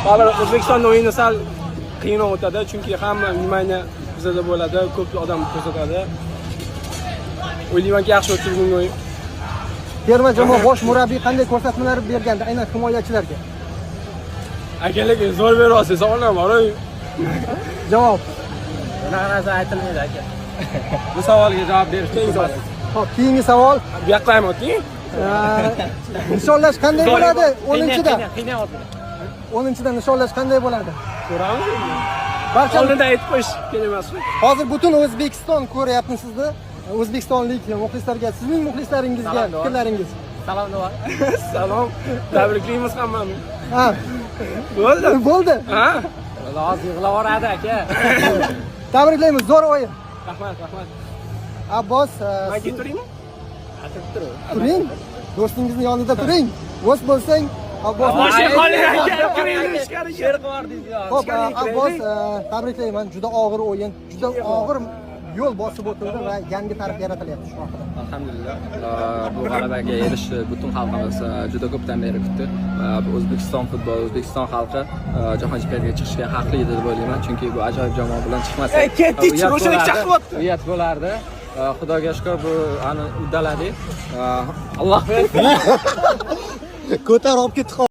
Hozir O'zbekistonning o'yini sal qiyinroq o'tadi, chunki hamma nimani bizada bo'ladi, ko'p odam ko'rsatadi. O'ylaymanki, yaxshi o'tadi bugungi o'yin. Terma jamoa bosh murabbiy qanday ko'rsatmalar bergandi, aynan himoyachilarga? Akalar zo'r beryapsiz, savolim bor. Javob. Bunaqa narsa aytilmaydi aka. Bu savolga javob berish qiyin. Xo'p, keyingi savol. Bu yoqqa ham o'ting. Nishonlash qanday bo'ladi? 10-da. Qiynayapti. 10-da nishonlash qanday bo'ladi? Ko'ramiz. Barcha Oldinda aytib qo'yish kerak emasmi? hozir butun O'zbekiston ko'ryapti sizni. O'zbekistonlik muxlislarga, sizning muxlislaringizga fikrlaringiz. Salom nima? Salom. Tabriklaymiz hammani. Ha, Bo'ldi. bo'ldi. Ha? Hozir yig'lab yuboradi aka. Tabriklaymiz, zo'r o'yin. Rahmat. Abbos, Men keturaymi? turing. Do'stingizni yonida turing. Bo'sh bo'lsang, Abbos. Sher qildingiz. Xo'p, Abbos, tabriklayman. Juda og'ir o'yin, juda og'ir yo'l bosib o'tildi va yangi tarix yaratilyapti shu haqida. Alhamdulillah. Bu g'alabaga erishdi butun xalqimiz juda ko'pdan beri kutdi. O'zbekiston futboli, O'zbekiston xalqi jahon chempionatiga chiqishga haqli edi deb o'ylayman, chunki bu ajoyib jamoa bilan chiqmasa uyat bo'lardi. Xudoga shukr, bu ani uddaladik. Alloh bersin. Ko'tarib olib ketdi.